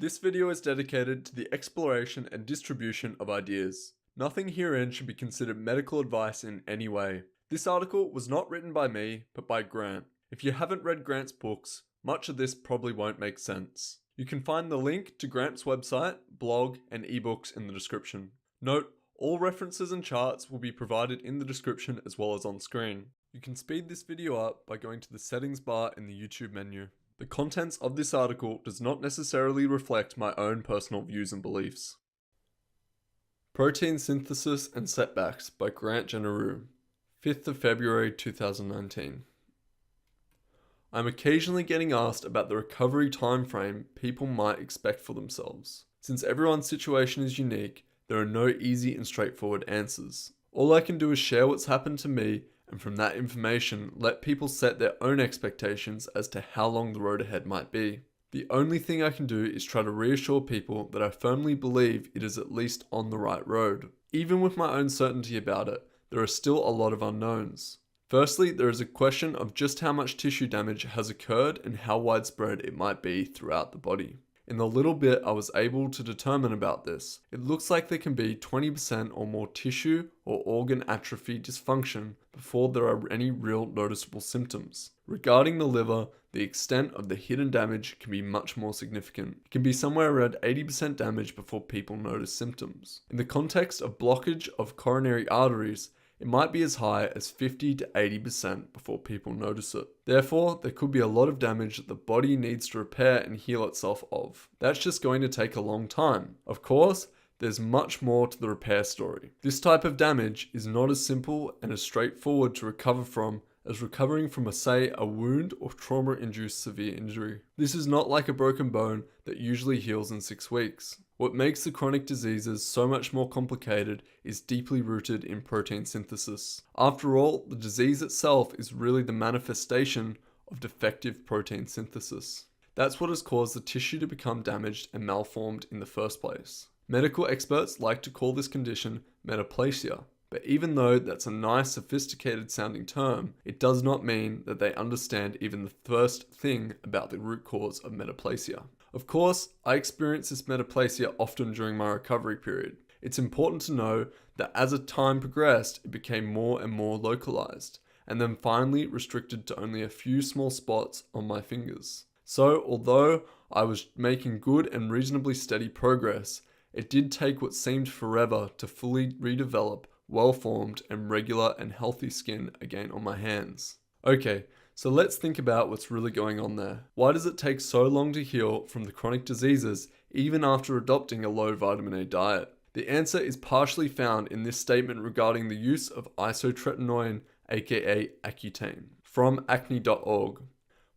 This video is dedicated to the exploration and distribution of ideas. Nothing herein should be considered medical advice in any way. This article was not written by me, but by Grant. If you haven't read Grant's books, much of this probably won't make sense. You can find the link to Grant's website, blog, and ebooks in the description. Note, all references and charts will be provided in the description as well as on screen. You can speed this video up by going to the settings bar in the YouTube menu. The contents of this article does not necessarily reflect my own personal views and beliefs. Protein Synthesis and Setbacks by Grant Genereux, 5th of February 2019. I'm occasionally getting asked about the recovery timeframe people might expect for themselves. Since everyone's situation is unique, there are no easy and straightforward answers. All I can do is share what's happened to me, and from that information, let people set their own expectations as to how long the road ahead might be. The only thing I can do is try to reassure people that I firmly believe it is at least on the right road. Even with my own certainty about it, there are still a lot of unknowns. Firstly, there is a question of just how much tissue damage has occurred and how widespread it might be throughout the body. In the little bit I was able to determine about this, it looks like there can be 20% or more tissue or organ atrophy dysfunction before there are any real noticeable symptoms. Regarding the liver, the extent of the hidden damage can be much more significant. It can be somewhere around 80% damage before people notice symptoms. In the context of blockage of coronary arteries, it might be as high as 50 to 80% before people notice it. Therefore, there could be a lot of damage that the body needs to repair and heal itself of. That's just going to take a long time. Of course, there's much more to the repair story. This type of damage is not as simple and as straightforward to recover from as recovering from a wound or trauma-induced severe injury. This is not like a broken bone that usually heals in 6 weeks. What makes the chronic diseases so much more complicated is deeply rooted in protein synthesis. After all, the disease itself is really the manifestation of defective protein synthesis. That's what has caused the tissue to become damaged and malformed in the first place. Medical experts like to call this condition metaplasia. But even though that's a nice, sophisticated sounding term, it does not mean that they understand even the first thing about the root cause of metaplasia. Of course, I experienced this metaplasia often during my recovery period. It's important to know that as time progressed, it became more and more localized, and then finally restricted to only a few small spots on my fingers. So, although I was making good and reasonably steady progress, it did take what seemed forever to fully redevelop well-formed and regular and healthy skin again on my hands. Okay, so let's think about what's really going on there. Why does it take so long to heal from the chronic diseases even after adopting a low vitamin A diet? The answer is partially found in this statement regarding the use of isotretinoin, aka Accutane, from acne.org.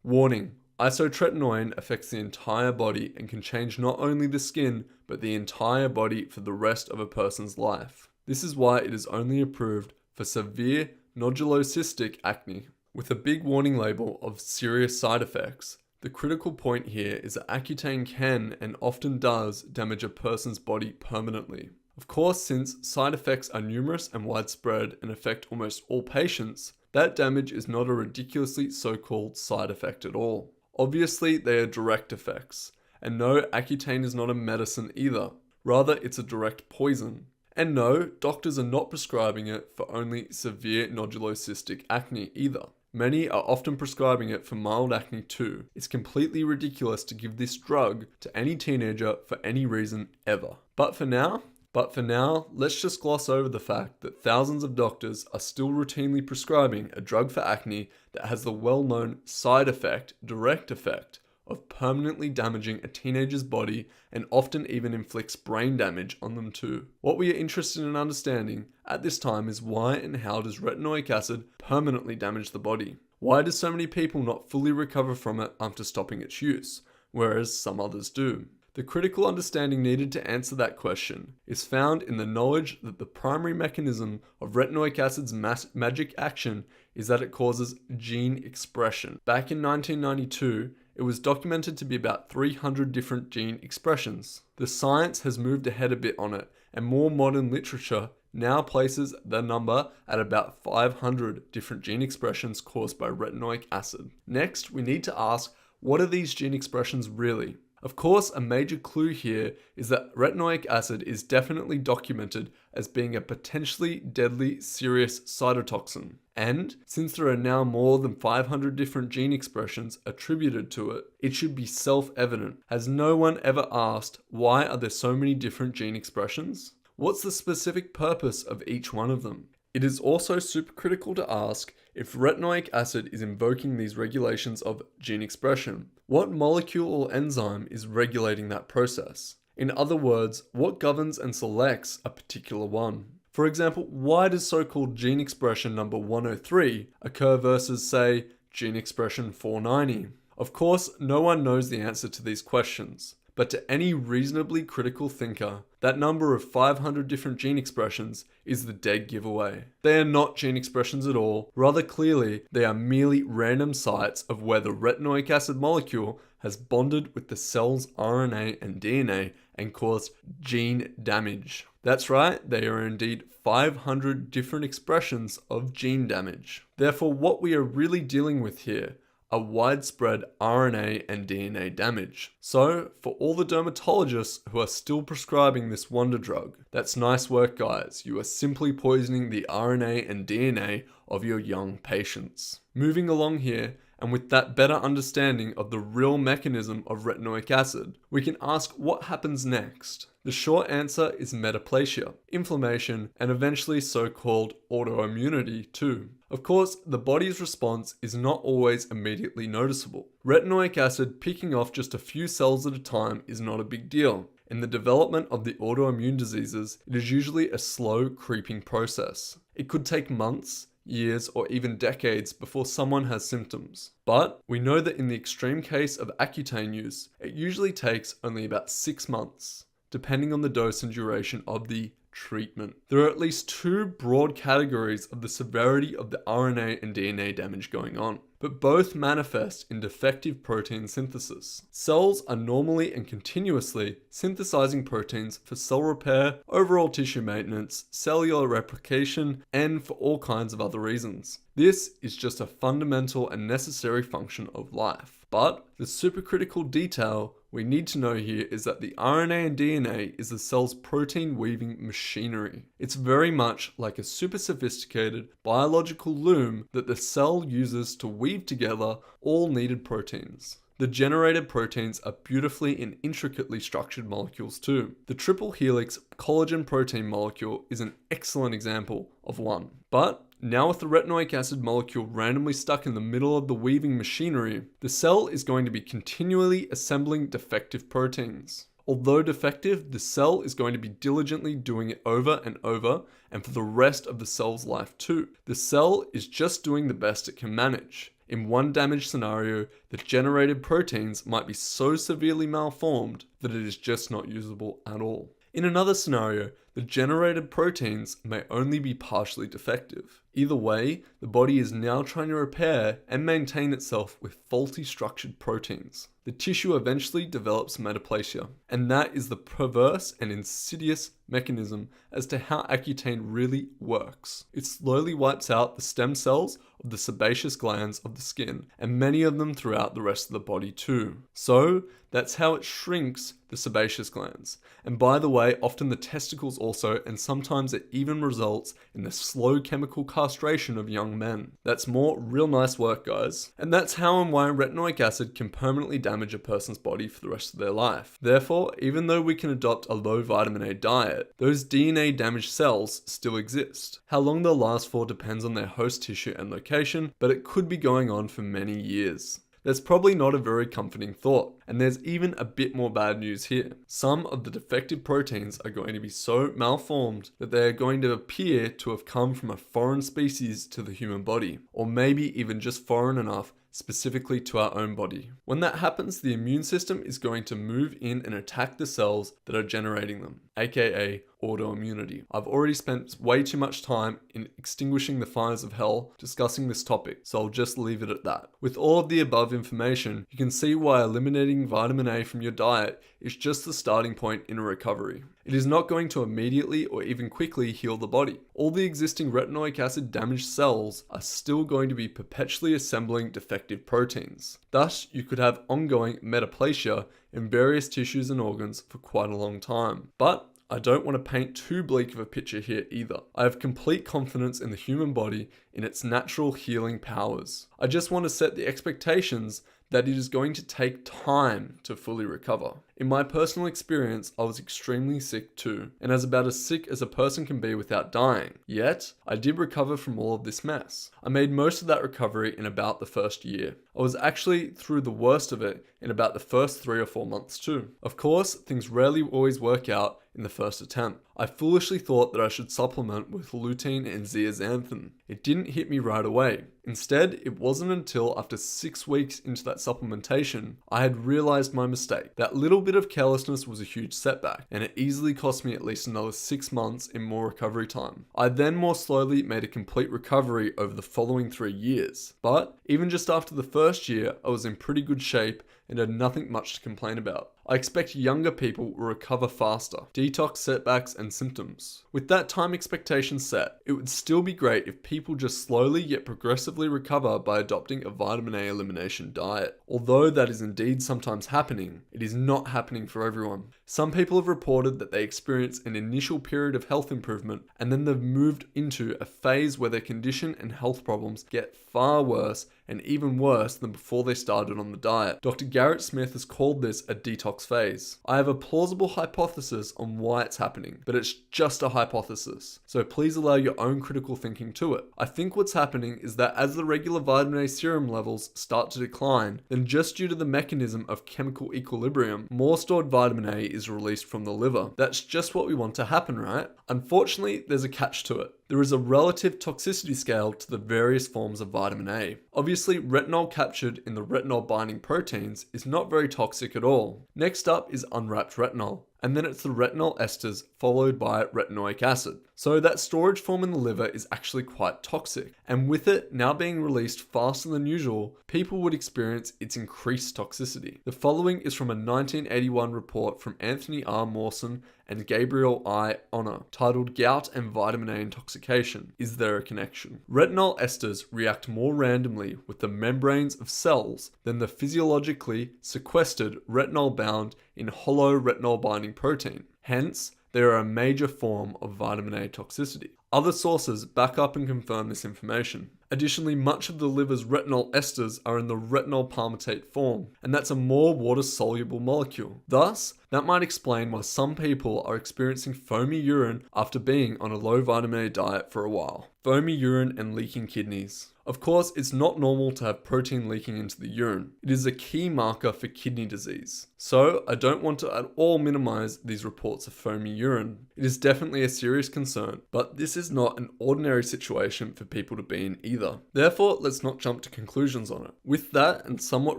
Warning, isotretinoin affects the entire body and can change not only the skin, but the entire body for the rest of a person's life. This is why it is only approved for severe nodulocystic acne, with a big warning label of serious side effects. The critical point here is that Accutane can and often does damage a person's body permanently. Of course, since side effects are numerous and widespread and affect almost all patients, that damage is not a ridiculously so-called side effect at all. Obviously, they are direct effects, and no, Accutane is not a medicine either. Rather, it's a direct poison. And no, doctors are not prescribing it for only severe nodulocystic acne either. Many are often prescribing it for mild acne too. It's completely ridiculous to give this drug to any teenager for any reason ever. But for now, let's just gloss over the fact that thousands of doctors are still routinely prescribing a drug for acne that has the well-known side effect, direct effect, of permanently damaging a teenager's body and often even inflicts brain damage on them too. What we are interested in understanding at this time is why and how does retinoic acid permanently damage the body? Why do so many people not fully recover from it after stopping its use, whereas some others do? The critical understanding needed to answer that question is found in the knowledge that the primary mechanism of retinoic acid's magic action is that it causes gene expression. Back in 1992, it was documented to be about 300 different gene expressions. The science has moved ahead a bit on it, and more modern literature now places the number at about 500 different gene expressions caused by retinoic acid. Next, we need to ask, what are these gene expressions really? Of course, a major clue here is that retinoic acid is definitely documented as being a potentially deadly serious cytotoxin. And since there are now more than 500 different gene expressions attributed to it, it should be self-evident. Has no one ever asked, why are there so many different gene expressions? What's the specific purpose of each one of them? It is also super critical to ask if retinoic acid is invoking these regulations of gene expression. What molecule or enzyme is regulating that process? In other words, what governs and selects a particular one? For example, why does so-called gene expression number 103 occur versus, say, gene expression 490? Of course, no one knows the answer to these questions. But to any reasonably critical thinker, that number of 500 different gene expressions is the dead giveaway. They are not gene expressions at all. Rather clearly, they are merely random sites of where the retinoic acid molecule has bonded with the cell's RNA and DNA and caused gene damage. That's right, they are indeed 500 different expressions of gene damage. Therefore, what we are really dealing with here a widespread RNA and DNA damage. So, for all the dermatologists who are still prescribing this wonder drug, that's nice work, guys. You are simply poisoning the RNA and DNA of your young patients. Moving along here, and with that better understanding of the real mechanism of retinoic acid, we can ask what happens next. The short answer is metaplasia, inflammation, and eventually so-called autoimmunity too. Of course, the body's response is not always immediately noticeable. Retinoic acid picking off just a few cells at a time is not a big deal. In the development of the autoimmune diseases, it is usually a slow, creeping process. It could take months, years, or even decades before someone has symptoms. But we know that in the extreme case of Accutane use, it usually takes only about 6 months, depending on the dose and duration of the treatment. There are at least 2 broad categories of the severity of the RNA and DNA damage going on, but both manifest in defective protein synthesis. Cells are normally and continuously synthesizing proteins for cell repair, overall tissue maintenance, cellular replication, and for all kinds of other reasons. This is just a fundamental and necessary function of life. But the supercritical detail we need to know here is that the RNA and DNA is the cell's protein weaving machinery. It's very much like a super sophisticated biological loom that the cell uses to weave together all needed proteins. The generated proteins are beautifully and intricately structured molecules too. The triple helix collagen protein molecule is an excellent example of one. But now with the retinoic acid molecule randomly stuck in the middle of the weaving machinery, the cell is going to be continually assembling defective proteins. Although defective, the cell is going to be diligently doing it over and over, and for the rest of the cell's life too. The cell is just doing the best it can manage. In one damaged scenario, the generated proteins might be so severely malformed that it is just not usable at all. In another scenario, the generated proteins may only be partially defective. Either way, the body is now trying to repair and maintain itself with faulty structured proteins. The tissue eventually develops metaplasia, and that is the perverse and insidious mechanism as to how Accutane really works. It slowly wipes out the stem cells of the sebaceous glands of the skin, and many of them throughout the rest of the body too. So, that's how it shrinks the sebaceous glands. And by the way, often the testicles also, and sometimes it even results in the slow chemical castration of young men. That's more real nice work, guys. And that's how and why retinoic acid can permanently damage a person's body for the rest of their life. Therefore, even though we can adopt a low vitamin A diet, those DNA damaged cells still exist. How long they'll last for depends on their host tissue and location, but it could be going on for many years. That's probably not a very comforting thought, and there's even a bit more bad news here. Some of the defective proteins are going to be so malformed that they are going to appear to have come from a foreign species to the human body, or maybe even just foreign enough specifically to our own body. When that happens, the immune system is going to move in and attack the cells that are generating them, aka autoimmunity. I've already spent way too much time in extinguishing the fires of hell discussing this topic, so I'll just leave it at that. With all of the above information, you can see why eliminating vitamin A from your diet is just the starting point in a recovery. It is not going to immediately or even quickly heal the body. All the existing retinoic acid damaged cells are still going to be perpetually assembling defective defective proteins. Thus, you could have ongoing metaplasia in various tissues and organs for quite a long time. But I don't want to paint too bleak of a picture here either. I have complete confidence in the human body in its natural healing powers. I just want to set the expectations that it is going to take time to fully recover. In my personal experience, I was extremely sick too, and as about as sick as a person can be without dying. Yet, I did recover from all of this mess. I made most of that recovery in about the first year. I was actually through the worst of it in about the first 3 or 4 months too. Of course, things rarely always work out in the first attempt. I foolishly thought that I should supplement with lutein and zeaxanthin. It didn't hit me right away. Instead, it wasn't until after 6 weeks into that supplementation, I had realized my mistake. That little bit of carelessness was a huge setback, and it easily cost me at least another 6 months in more recovery time. I then more slowly made a complete recovery over the following 3 years. But even just after the first year, I was in pretty good shape and had nothing much to complain about. I expect younger people will recover faster, detox setbacks and symptoms. With that time expectation set, it would still be great if people just slowly yet progressively recover by adopting a vitamin A elimination diet. Although that is indeed sometimes happening, it is not happening for everyone. Some people have reported that they experience an initial period of health improvement and then they've moved into a phase where their condition and health problems get far worse and even worse than before they started on the diet. Dr. Garette Smith has called this a detox phase. I have a plausible hypothesis on why it's happening, but it's just a hypothesis, so please allow your own critical thinking to it. I think what's happening is that as the regular vitamin A serum levels start to decline, then just due to the mechanism of chemical equilibrium, more stored vitamin A is released from the liver. That's just what we want to happen, right? Unfortunately, there's a catch to it. There is a relative toxicity scale to the various forms of vitamin A. Obviously, retinol captured in the retinol binding proteins is not very toxic at all. Next up is unwrapped retinol, and then it's the retinol esters followed by retinoic acid. So that storage form in the liver is actually quite toxic, and with it now being released faster than usual, people would experience its increased toxicity. The following is from a 1981 report from Anthony R. Mawson and Gabriel I. Honor, titled Gout and Vitamin A Intoxication. Is there a connection? Retinol esters react more randomly with the membranes of cells than the physiologically sequestered retinol bound in hollow retinol binding protein. Hence, they are a major form of vitamin A toxicity. Other sources back up and confirm this information. Additionally, much of the liver's retinol esters are in the retinol palmitate form, and that's a more water-soluble molecule. Thus, that might explain why some people are experiencing foamy urine after being on a low vitamin A diet for a while. Foamy urine and leaking kidneys. Of course, it's not normal to have protein leaking into the urine. It is a key marker for kidney disease. So, I don't want to at all minimize these reports of foamy urine. It is definitely a serious concern, but this is not an ordinary situation for people to be in either. Therefore, let's not jump to conclusions on it. With that, and somewhat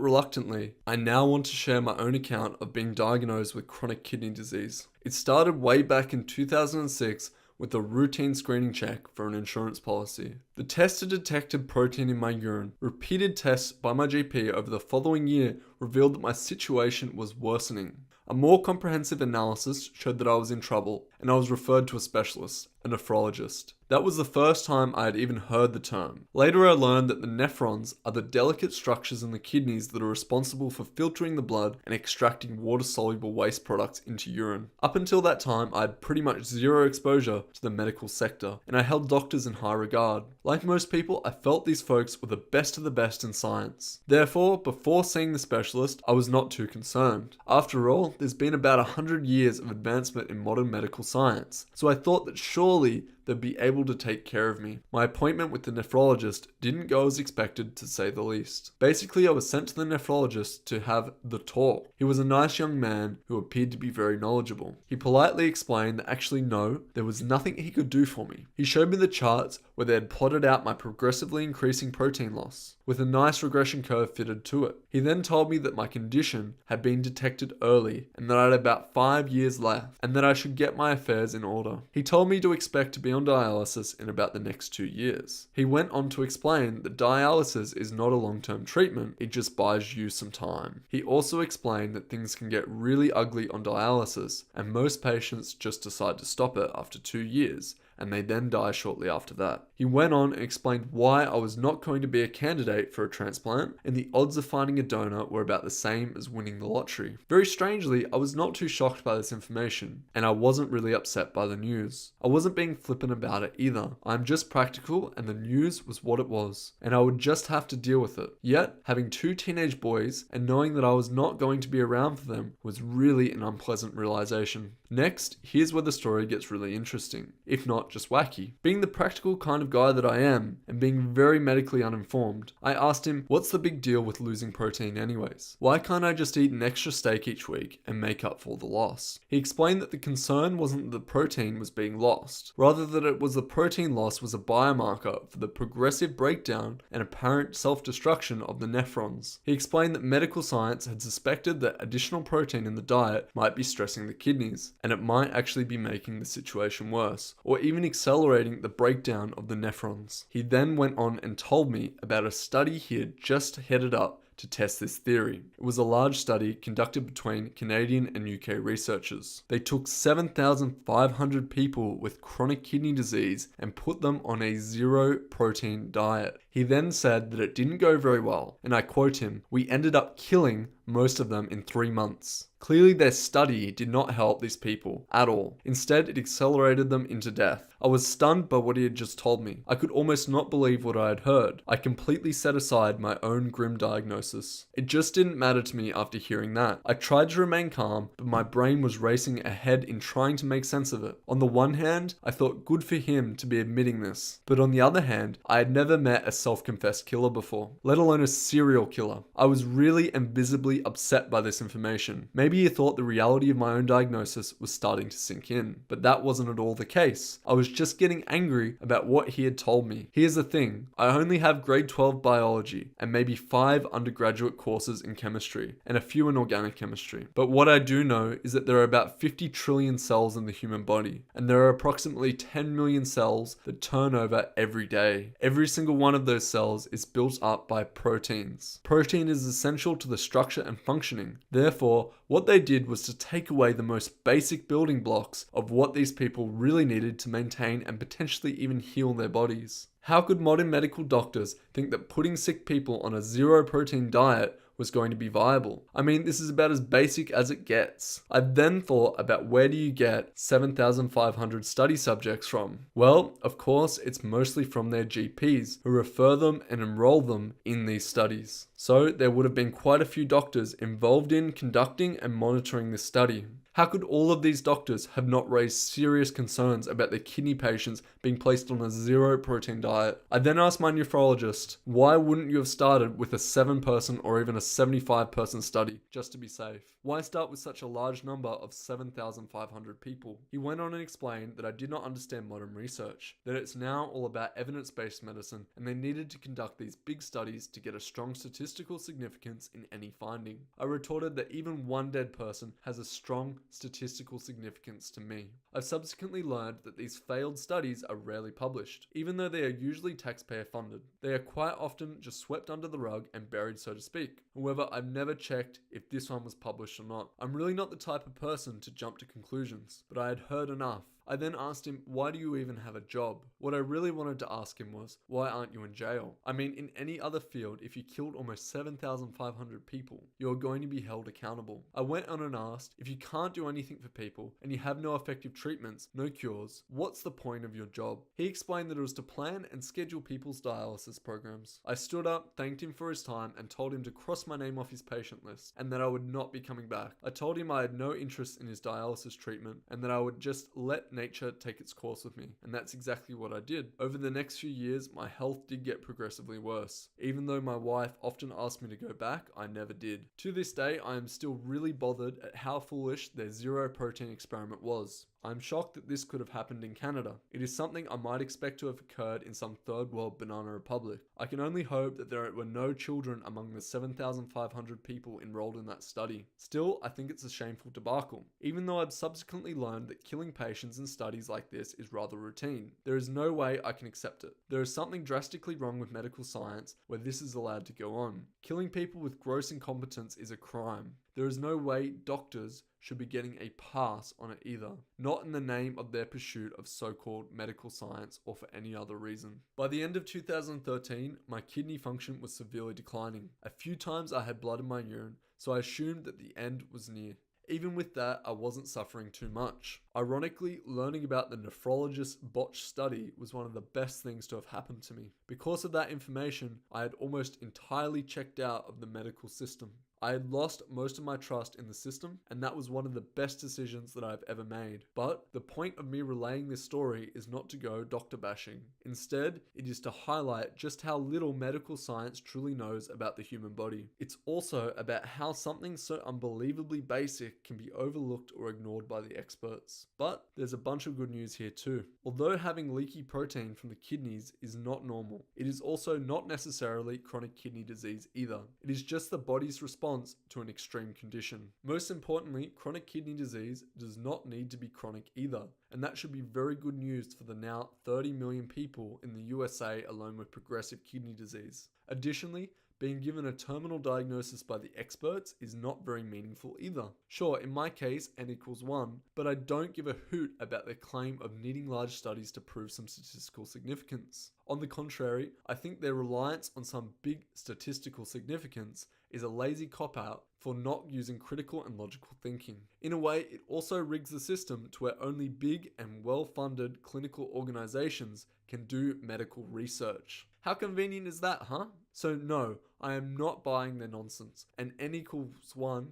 reluctantly, I now want to share my own account of being diagnosed with chronic kidney disease. It started way back in 2006 with a routine screening check for an insurance policy. The test had detected protein in my urine. Repeated tests by my GP over the following year revealed that my situation was worsening. A more comprehensive analysis showed that I was in trouble, and I was referred to a specialist, a nephrologist. That was the first time I had even heard the term. Later I learned that the nephrons are the delicate structures in the kidneys that are responsible for filtering the blood and extracting water-soluble waste products into urine. Up until that time, I had pretty much zero exposure to the medical sector, and I held doctors in high regard. Like most people, I felt these folks were the best of the best in science. Therefore, before seeing the specialist, I was not too concerned. After all, there's been about 100 years of advancement in modern medical science, so I thought that surely they'd be able to take care of me. My appointment with the nephrologist didn't go as expected, to say the least. Basically, I was sent to the nephrologist to have the talk. He was a nice young man who appeared to be very knowledgeable. He politely explained that actually no, there was nothing he could do for me. He showed me the charts where they had plotted out my progressively increasing protein loss, with a nice regression curve fitted to it. He then told me that my condition had been detected early and that I had about 5 years left, and that I should get my affairs in order. He told me to expect to be on dialysis in about the next 2 years. He went on to explain that dialysis is not a long-term treatment, it just buys you some time. He also explained that things can get really ugly on dialysis, and most patients just decide to stop it after 2 years, and they then die shortly after that. He went on and explained why I was not going to be a candidate for a transplant, and the odds of finding a donor were about the same as winning the lottery. Very strangely, I was not too shocked by this information, and I wasn't really upset by the news. I wasn't being flippant about it either. I'm just practical, and the news was what it was, and I would just have to deal with it. Yet, having 2 teenage boys and knowing that I was not going to be around for them was really an unpleasant realization. Next, here's where the story gets really interesting, if not just wacky. Being the practical kind of guy that I am, and being very medically uninformed, I asked him, what's the big deal with losing protein anyways? Why can't I just eat an extra steak each week and make up for the loss? He explained that the concern wasn't that the protein was being lost, rather that it was the protein loss was a biomarker for the progressive breakdown and apparent self-destruction of the nephrons. He explained that medical science had suspected that additional protein in the diet might be stressing the kidneys, and it might actually be making the situation worse, or even accelerating the breakdown of the nephrons. He then went on and told me about a study he had just headed up to test this theory. It was a large study conducted between Canadian and UK researchers. They took 7,500 people with chronic kidney disease and put them on a zero protein diet. He then said that it didn't go very well, and I quote him, "We ended up killing most of them in 3 months." Clearly their study did not help these people at all. Instead, it accelerated them into death. I was stunned by what he had just told me. I could almost not believe what I had heard. I completely set aside my own grim diagnosis. It just didn't matter to me after hearing that. I tried to remain calm, but my brain was racing ahead in trying to make sense of it. On the one hand, I thought good for him to be admitting this. But on the other hand, I had never met a self-confessed killer before, let alone a serial killer. I was really and visibly upset by this information. Maybe he thought the reality of my own diagnosis was starting to sink in, but that wasn't at all the case. I was just getting angry about what he had told me. Here's the thing, I only have grade 12 biology and maybe 5 undergraduate courses in chemistry and a few in organic chemistry. But what I do know is that there are about 50 trillion cells in the human body, and there are approximately 10 million cells that turn over every day. Every single one of those cells is built up by proteins. Protein is essential to the structure and functioning. Therefore, what they did was to take away the most basic building blocks of what these people really needed to maintain and potentially even heal their bodies. How could modern medical doctors think that putting sick people on a zero protein diet was going to be viable? I mean, this is about as basic as it gets. I then thought about where do you get 7,500 study subjects from? Well, of course, it's mostly from their GPs, who refer them and enroll them in these studies. So there would have been quite a few doctors involved in conducting and monitoring this study. How could all of these doctors have not raised serious concerns about their kidney patients being placed on a zero protein diet? I then asked my nephrologist, why wouldn't you have started with a 7-person or even a 75-person study just to be safe? Why start with such a large number of 7,500 people? He went on and explained that I did not understand modern research, that it's now all about evidence-based medicine, and they needed to conduct these big studies to get a strong statistical significance in any finding. I retorted that even one dead person has a strong statistical significance to me. I've subsequently learned that these failed studies are rarely published, even though they are usually taxpayer funded. They are quite often just swept under the rug and buried, so to speak. However, I've never checked if this one was published or not. I'm really not the type of person to jump to conclusions, but I had heard enough. I then asked him, why do you even have a job? What I really wanted to ask him was, why aren't you in jail? I mean, in any other field, if you killed almost 7,500 people, you're going to be held accountable. I went on and asked, if you can't do anything for people and you have no effective treatments, no cures, what's the point of your job? He explained that it was to plan and schedule people's dialysis programs. I stood up, thanked him for his time, and told him to cross my name off his patient list and that I would not be coming back. I told him I had no interest in his dialysis treatment and that I would just let nature take its course with me, and that's exactly what I did. Over the next few years, my health did get progressively worse. Even though my wife often asked me to go back, I never did. To this day, I am still really bothered at how foolish their zero protein experiment was. I'm shocked that this could have happened in Canada. It is something I might expect to have occurred in some third world banana republic. I can only hope that there were no children among the 7,500 people enrolled in that study. Still, I think it's a shameful debacle, even though I've subsequently learned that killing patients in studies like this is rather routine. There is no way I can accept it. There is something drastically wrong with medical science where this is allowed to go on. Killing people with gross incompetence is a crime. There is no way doctors should be getting a pass on it either, not in the name of their pursuit of so-called medical science or for any other reason. By the end of 2013, my kidney function was severely declining. A few times I had blood in my urine, so I assumed that the end was near. Even with that, I wasn't suffering too much. Ironically, learning about the nephrologist's botched study was one of the best things to have happened to me. Because of that information, I had almost entirely checked out of the medical system. I had lost most of my trust in the system, and that was one of the best decisions that I've ever made. But the point of me relaying this story is not to go doctor bashing. Instead, it is to highlight just how little medical science truly knows about the human body. It's also about how something so unbelievably basic can be overlooked or ignored by the experts. But there's a bunch of good news here too. Although having leaky protein from the kidneys is not normal, it is also not necessarily chronic kidney disease either. It is just the body's response to an extreme condition. Most importantly, chronic kidney disease does not need to be chronic either, and that should be very good news for the now 30 million people in the USA alone with progressive kidney disease. Additionally, being given a terminal diagnosis by the experts is not very meaningful either. Sure, in my case, n=1, but I don't give a hoot about their claim of needing large studies to prove some statistical significance. On the contrary, I think their reliance on some big statistical significance is a lazy cop-out for not using critical and logical thinking. In a way, it also rigs the system to where only big and well-funded clinical organizations can do medical research. How convenient is that, huh? So no, I am not buying their nonsense, and n=1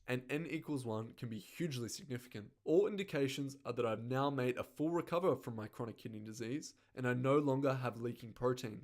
can be hugely significant. All indications are that I've now made a full recovery from my chronic kidney disease, and I no longer have leaking protein.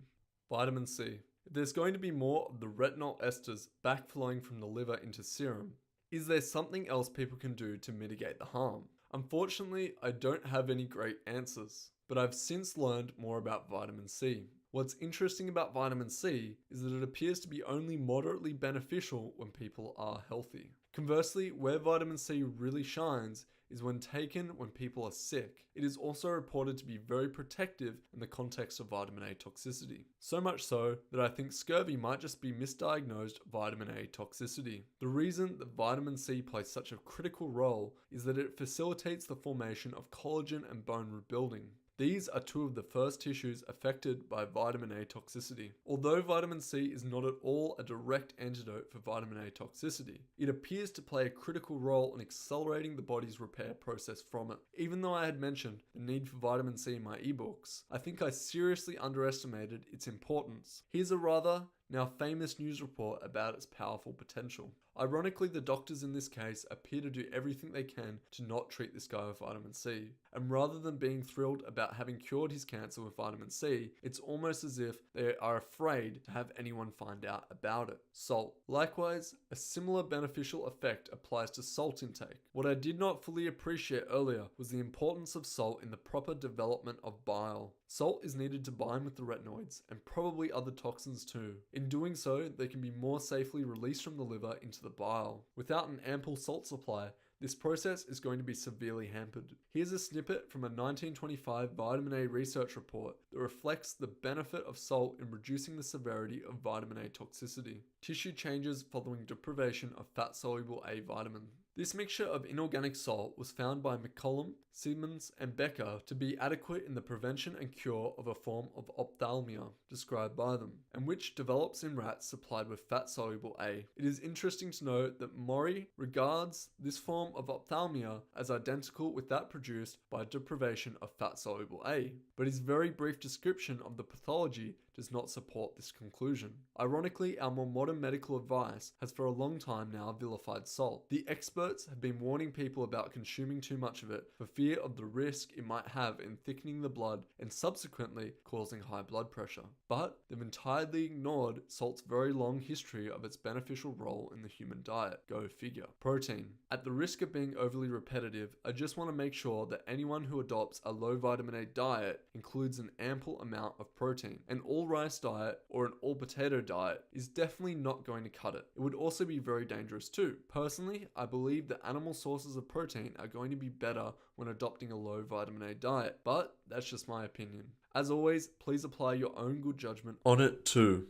Vitamin C. If there's going to be more of the retinol esters backflowing from the liver into serum, is there something else people can do to mitigate the harm? Unfortunately, I don't have any great answers, but I've since learned more about vitamin C. What's interesting about vitamin C is that it appears to be only moderately beneficial when people are healthy. Conversely, where vitamin C really shines is when taken when people are sick. It is also reported to be very protective in the context of vitamin A toxicity. So much so that I think scurvy might just be misdiagnosed vitamin A toxicity. The reason that vitamin C plays such a critical role is that it facilitates the formation of collagen and bone rebuilding. These are two of the first tissues affected by vitamin A toxicity. Although vitamin C is not at all a direct antidote for vitamin A toxicity, it appears to play a critical role in accelerating the body's repair process from it. Even though I had mentioned the need for vitamin C in my ebooks, I think I seriously underestimated its importance. Here's a rather now famous news report about its powerful potential. Ironically, the doctors in this case appear to do everything they can to not treat this guy with vitamin C. And rather than being thrilled about having cured his cancer with vitamin C, it's almost as if they are afraid to have anyone find out about it. Salt. Likewise, a similar beneficial effect applies to salt intake. What I did not fully appreciate earlier was the importance of salt in the proper development of bile. Salt is needed to bind with the retinoids and probably other toxins too. In doing so, they can be more safely released from the liver into the bile. Without an ample salt supply, this process is going to be severely hampered. Here's a snippet from a 1925 vitamin A research report that reflects the benefit of salt in reducing the severity of vitamin A toxicity. Tissue changes following deprivation of fat-soluble A vitamin. This mixture of inorganic salt was found by McCollum, Simmons, and Becker to be adequate in the prevention and cure of a form of ophthalmia described by them, and which develops in rats supplied with fat-soluble A. It is interesting to note that Mori regards this form of ophthalmia as identical with that produced by deprivation of fat-soluble A, but his very brief description of the pathology does not support this conclusion. Ironically, our more modern medical advice has for a long time now vilified salt. The experts have been warning people about consuming too much of it for fear of the risk it might have in thickening the blood and subsequently causing high blood pressure. But they've entirely ignored salt's very long history of its beneficial role in the human diet. Go figure. Protein. At the risk of being overly repetitive, I just want to make sure that anyone who adopts a low vitamin A diet includes an ample amount of protein. An all rice diet or an all potato diet is definitely not going to cut it. It would also be very dangerous too. Personally, I believe that animal sources of protein are going to be better when adopting a low vitamin A diet, but that's just my opinion. As always, please apply your own good judgment on it too.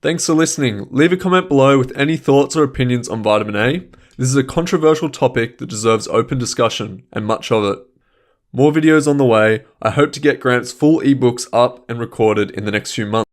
Thanks for listening. Leave a comment below with any thoughts or opinions on vitamin A. This is a controversial topic that deserves open discussion, and much of it. More videos on the way. I hope to get Grant's full ebooks up and recorded in the next few months.